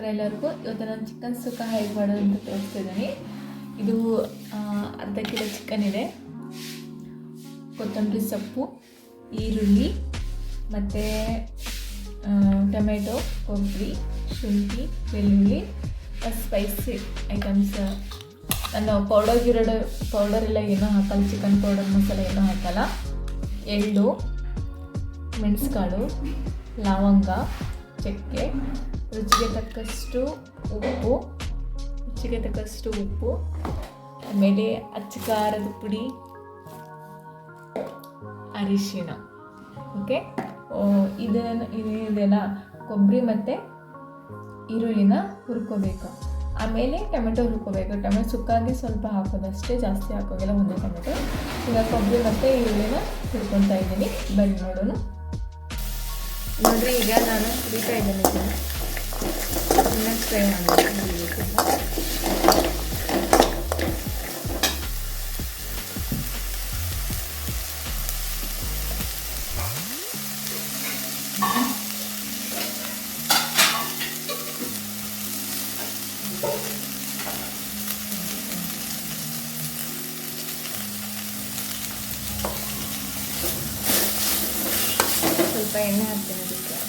ನಮಸ್ಕಾರ ಎಲ್ಲರಿಗೂ. ಇವತ್ತು ನಾನು ಚಿಕನ್ ಸುಕ್ಕ ಹೇಗೆ ಮಾಡೋದು ಅಂತ ತೋರಿಸ್ತಿದ್ದೀನಿ. ಇದು ಅರ್ಧ ಕಿಲೋ ಚಿಕನ್ ಇದೆ. ಕೊತ್ತಂಬರಿ ಸೊಪ್ಪು, ಈರುಳ್ಳಿ ಮತ್ತು ಟೊಮೆಟೊ, ಕೊಬ್ಬರಿ, ಶುಂಠಿ, ಬೆಳ್ಳುಳ್ಳಿ, ಸ್ಪೈಸಿ ಐಟಮ್ಸ್. ನಾನು ಪೌಡರ್ ಎಲ್ಲ ಏನೂ ಹಾಕಲ್ಲ, ಚಿಕನ್ ಪೌಡರ್ ಮಸಾಲೆ ಏನೂ ಹಾಕಲ್ಲ. ಎಳ್ಳು, ಮೆಣಸುಕಾಳು, ಲವಂಗ, ಚಕ್ಕೆ, ರುಚಿಗೆ ತಕ್ಕಷ್ಟು ಉಪ್ಪು, ಆಮೇಲೆ ಅಚ್ಚ ಖಾರದ ಪುಡಿ, ಅರಿಶಿಣ. ಓಕೆ, ಇದೆಲ್ಲ ಕೊಬ್ಬರಿ ಮತ್ತು ಈರುಳ್ಳಿನ ಹುರ್ಕೋಬೇಕು. ಆಮೇಲೆ ಟೊಮೆಟೊ ಹುರ್ಕೋಬೇಕು. ಟೊಮೆಟೊ ಸುಕ್ಕಾಗಿ ಸ್ವಲ್ಪ ಹಾಕೋದಷ್ಟೇ, ಜಾಸ್ತಿ ಹಾಕೋಗಿಲ್ಲ ಒಂದೇ ಟೊಮೆಟೊ. ಈಗ ಕೊಬ್ಬರಿ ಮತ್ತು ಈರುಳ್ಳಿನ ಹುರ್ಕೊತಾ ಇದ್ದೀನಿ. ಬನ್ನಿ ನೋಡೋಣ. ನೋಡಿರಿ, ಈಗ ನಾನು ಹುರಿತಾ ಇದ್ದೀನಿ. ಚೆನ್ನಾಗಿ ಫ್ರೈ ಮಾಡಬೇಕು. ಸ್ವಲ್ಪ ಎಣ್ಣೆ ಹಾಕ್ತೀನಿ ಅದಕ್ಕೆ.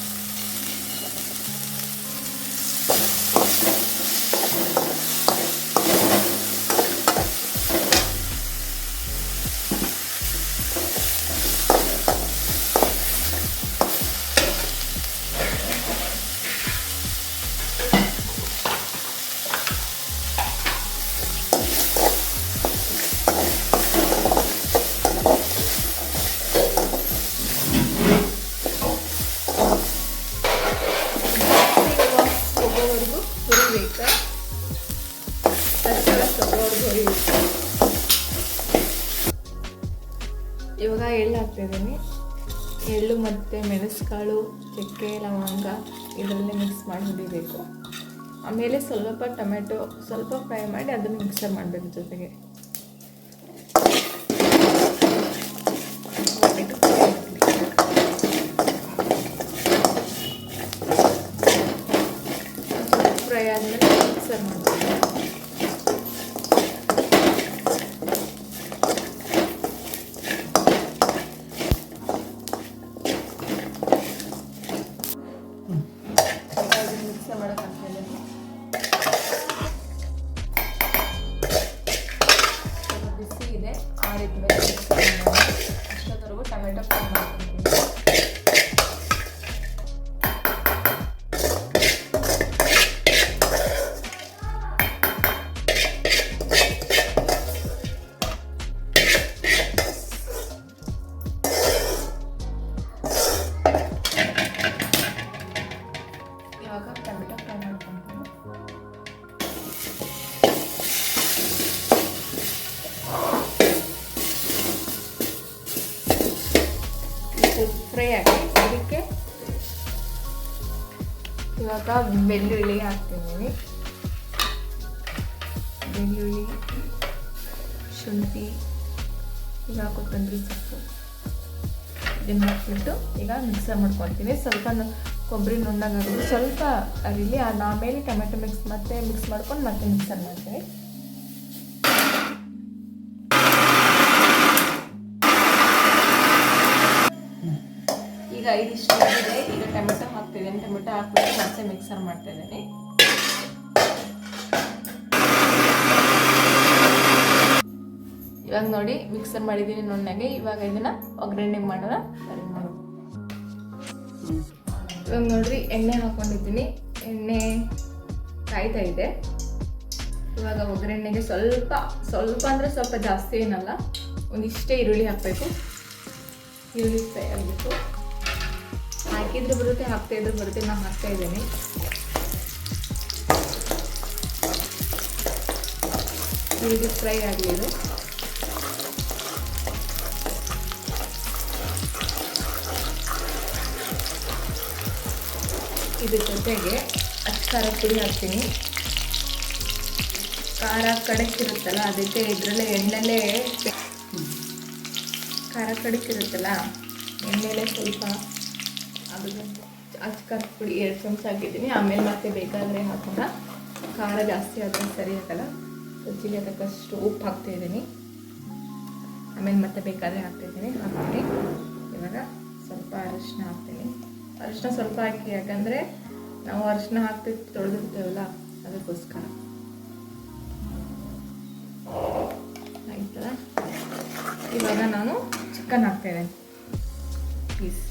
ಇವಾಗ ಎಳ್ಳು ಹಾಕ್ತಿದ್ದೀನಿ. ಎಳ್ಳು ಮತ್ತು ಮೆಣಸುಕಾಳು, ಚಕ್ಕೆ, ಲವಂಗ ಇದರಲ್ಲೇ ಮಿಕ್ಸ್ ಮಾಡಿ ಹುರಿಬೇಕು. ಆಮೇಲೆ ಸ್ವಲ್ಪ ಟೊಮೆಟೊ ಸ್ವಲ್ಪ ಫ್ರೈ ಮಾಡಿ ಅದನ್ನು ಮಿಕ್ಸರ್ ಮಾಡಬೇಕು ಜೊತೆಗೆ. ಫ್ರೈ ಆದಮೇಲೆ ಮಿಕ್ಸರ್ ಮಾಡಬೇಕು. ಬಿಸಿ ಇದೆ, ಆರಿದ್ಮೇಲೆ ಅಷ್ಟೊತ್ತವರೆಗೂ ಟೊಮೆಟೊ ಫ್ರೈ ಮಾಡ್ಕೊಳ್ತೀನಿ. ಇವಾಗ ಟೊಮೆಟೊ ಫ್ರೈ ಮಾಡ್ಕೊಳ್ತೀನಿ. ಫ್ರೈ ಆಗಿ ಅದಕ್ಕೆ ಇವಾಗ ಬೆಳ್ಳುಳ್ಳಿ ಹಾಕ್ತಿದ್ದೀನಿ. ಬೆಳ್ಳುಳ್ಳಿ, ಶುಂಠಿ, ಈಗ ಕೊತ್ತಂಬರಿ ಸೊಪ್ಪು ಇದನ್ನು ಹಾಕ್ಬಿಟ್ಟು ಈಗ ಮಿಕ್ಸರ್ ಮಾಡ್ಕೊಳ್ತೀನಿ. ಸ್ವಲ್ಪ ಕೊಬ್ಬರಿ ನುಣ್ಣಗಾಗೋದು ಸ್ವಲ್ಪ ಅರಿಲಿ, ಆಮೇಲೆ ಟೊಮೆಟೊ ಮಿಕ್ಸ್ ಮಾಡ್ಕೊಂಡು ಮತ್ತೆ ಮಿಕ್ಸರ್ ಮಾಡ್ತೀನಿ. ಈಗ ಇದಿಷ್ಟು ಇದೆ. ಈಗ ಟೊಮೆಟೊ ಹಾಕ್ತಿದ್ದೀನಿ. ಟೊಮೆಟೊ ಹಾಕ್ಬಿಟ್ಟು ಮತ್ತೆ ಮಿಕ್ಸರ್ ಮಾಡ್ತಾ ಇದ್ದೀನಿ. ಇವಾಗ ನೋಡಿ ಮಿಕ್ಸರ್ ಮಾಡಿದ್ದೀನಿ ನುಣ್ಣಗೆ. ಇವಾಗ ಇದನ್ನ ಒಗ್ಗರಣೆ ಮಾಡೋಣ. ಇವಾಗ ನೋಡ್ರಿ, ಎಣ್ಣೆ ಹಾಕೊಂಡಿದ್ದೀನಿ. ಎಣ್ಣೆ ಕಾಯ್ತಾ ಇದೆ. ಇವಾಗ ಒಗ್ಗರಣೆಗೆ ಸ್ವಲ್ಪ ಅಂದರೆ ಸ್ವಲ್ಪ ಜಾಸ್ತಿ ಏನಲ್ಲ, ಒಂದಿಷ್ಟೇ ಈರುಳ್ಳಿ ಹಾಕಬೇಕು. ಈರುಳ್ಳಿ ಫ್ರೈ ಆಗಬೇಕು. ಹಾಕಿದ್ರೆ ಬರುತ್ತೆ, ಹಾಕ್ತಾ ಇದ್ರೆ ಬರುತ್ತೆ. ನಾನು ಹಾಕ್ತಾ ಇದ್ದೀನಿ. ಈರುಳ್ಳಿ ಫ್ರೈ ಆಗಲಿದೆ. ಇದ್ರ ಜೊತೆಗೆ ಅಚ್ಚ ಖಾರದ ಪುಡಿ ಹಾಕ್ತೀನಿ. ಖಾರ ಕಡಕ್ಕಿರುತ್ತಲ್ಲ, ಅದಕ್ಕೆ ಇದರಲ್ಲೇ ಎಣ್ಣೆಲೇ ಖಾರ ಕಡಕ್ಕಿರುತ್ತಲ್ಲ, ಎಣ್ಣೆಲೆ ಸ್ವಲ್ಪ ಅದು ಅಚ್ಕಾರದ ಪುಡಿ 2 ಚಮಚ ಹಾಕಿದ್ದೀನಿ. ಆಮೇಲೆ ಮತ್ತೆ ಬೇಕಾದರೆ ಹಾಕೋಣ. ಖಾರ ಜಾಸ್ತಿ ಆದರೆ ಸರಿ ಆಗಲ್ಲ. ರುಚಿಗೆ ತಕ್ಕಷ್ಟು ಉಪ್ಪು ಹಾಕ್ತಾಯಿದ್ದೀನಿ. ಆಮೇಲೆ ಮತ್ತೆ ಬೇಕಾದರೆ ಹಾಕ್ತೀನಿ. ಇವಾಗ ಸ್ವಲ್ಪ ಅರಿಶಿನ ಹಾಕ್ತೀನಿ. ಅರಿಶಿನ ಸ್ವಲ್ಪ ಹಾಕಿ, ಯಾಕಂದರೆ ನಾವು ಅರಿಶಿನ ಹಾಕ್ಬಿಟ್ಟು ತೊಳೆದಿರ್ತೇವಲ್ಲ, ಅದಕ್ಕೋಸ್ಕರ. ಆಯ್ತಲ್ಲ, ಇವಾಗ ನಾನು ಚಿಕನ್ ಹಾಕ್ತೇನೆ ಪೀಸ್.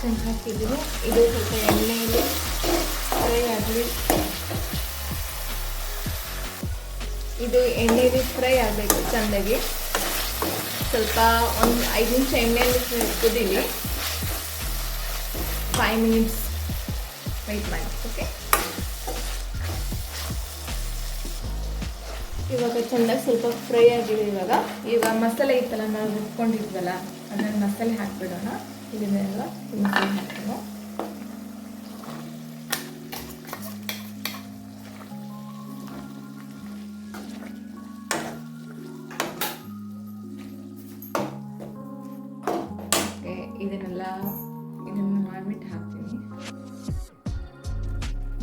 ಚಿಕನ್ ಹಾಕಿದ್ದೀನಿ. ಇದು ಸ್ವಲ್ಪ ಎಣ್ಣೆಯಲ್ಲಿ ಫ್ರೈ ಆಗಲಿ. ಇದು ಎಣ್ಣೆಯಲ್ಲಿ ಫ್ರೈ ಆಗಬೇಕು ಚೆಂದಾಗಿ. ಸ್ವಲ್ಪ ಒಂದು 5 ನಿಮಿಷ ಎಣ್ಣೆಯಲ್ಲಿ ಕುದೀಲಿ. 5 ಮಿನಿಟ್ಸ್ ವೆಯ್ಟ್ ಮಾಡಿ. ಓಕೆ, ಇವಾಗ ಚೆಂದಾಗಿ ಸ್ವಲ್ಪ ಫ್ರೈ ಆಗಿದೆ. ಇವಾಗ ಮಸಾಲೆ ಇತ್ತಲ್ಲ, ನಾವು ರುಬ್ಕೊಂಡಿದ್ವಲ್ಲ, ಅದನ್ನು ಮಸಾಲೆ ಹಾಕಿಬಿಡೋಣ. ಇದನ್ನೆಲ್ಲ ಮಸಾಲೆ ಹಾಕೋಣ. ಇದನ್ನು ಮಾಡಿಬಿಟ್ಟು ಹಾಕ್ತೀನಿ.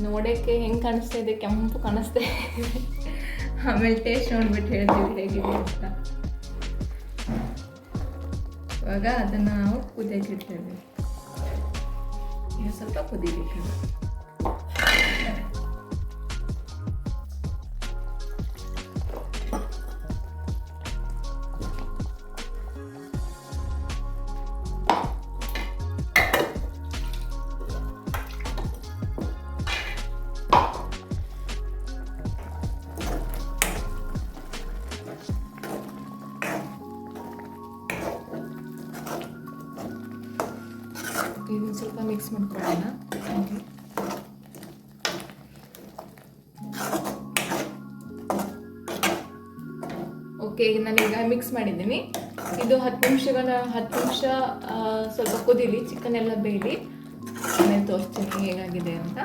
ನೋಡೋಕ್ಕೆ ಹೆಂಗೆ ಕಾಣಿಸ್ತಾ ಇದೆ, ಕೆಂಪು ಕಾಣಿಸ್ತಾ ಇದೆ. ಆಮೇಲೆ ಟೇಸ್ಟ್ ನೋಡ್ಬಿಟ್ಟು ಹೇಳ್ತೀವಿ ಹೇಗಿದೆ ಅಂತ. ಇವಾಗ ಅದನ್ನು ನಾವು ಕುದಿಯಕ್ಕೆ ಇಡ್ತೇವೆ. ಈಗ ಸ್ವಲ್ಪ ಕುದಿಬೇಕು. ಇದನ್ನು ಸ್ವಲ್ಪ ಮಿಕ್ಸ್ ಮಾಡ್ಕೊಳ್ಳೋಣ. ಓಕೆ, ಈಗ ನಾನೀಗ ಮಿಕ್ಸ್ ಮಾಡಿದ್ದೀನಿ. ಇದು 10 ನಿಮಿಷ ಸ್ವಲ್ಪ ಕುದೀಲಿ, ಚಿಕನ್ ಎಲ್ಲ ಬೇಯಲಿ. ಆಮೇಲೆ ತೋರಿಸ್ತೀನಿ ಹೇಗಾಗಿದೆ ಅಂತ.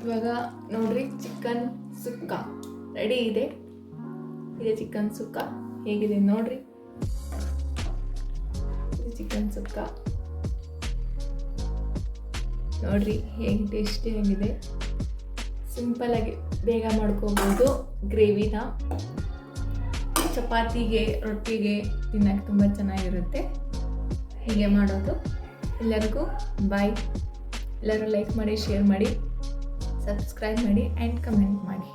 ಇವಾಗ ನೋಡ್ರಿ, ಚಿಕನ್ ಸುಕ್ಕ ರೆಡಿ ಇದೆ. ಚಿಕನ್ ಸುಕ್ಕ ಹೇಗಿದೆ ನೋಡ್ರಿ. ಚಿಕನ್ ಸುಕ್ಕ ನೋಡ್ರಿ ಹೇಗೆ ಟೇಸ್ಟಿಯಾಗಿದೆ. ಸಿಂಪಲ್ಲಾಗಿ ಬೇಗ ಮಾಡ್ಕೋಬೋದು. ಗ್ರೇವಿನ ಚಪಾತಿಗೆ, ರೊಟ್ಟಿಗೆ ತಿನ್ನೋಕ್ಕೆ ತುಂಬ ಚೆನ್ನಾಗಿರುತ್ತೆ. ಹೀಗೆ ಮಾಡೋದು. ಎಲ್ಲರಿಗೂ ಬಾಯ್. ಎಲ್ಲರೂ ಲೈಕ್ ಮಾಡಿ, ಶೇರ್ ಮಾಡಿ, ಸಬ್ಸ್ಕ್ರೈಬ್ ಮಾಡಿ ಆ್ಯಂಡ್ ಕಮೆಂಟ್ ಮಾಡಿ.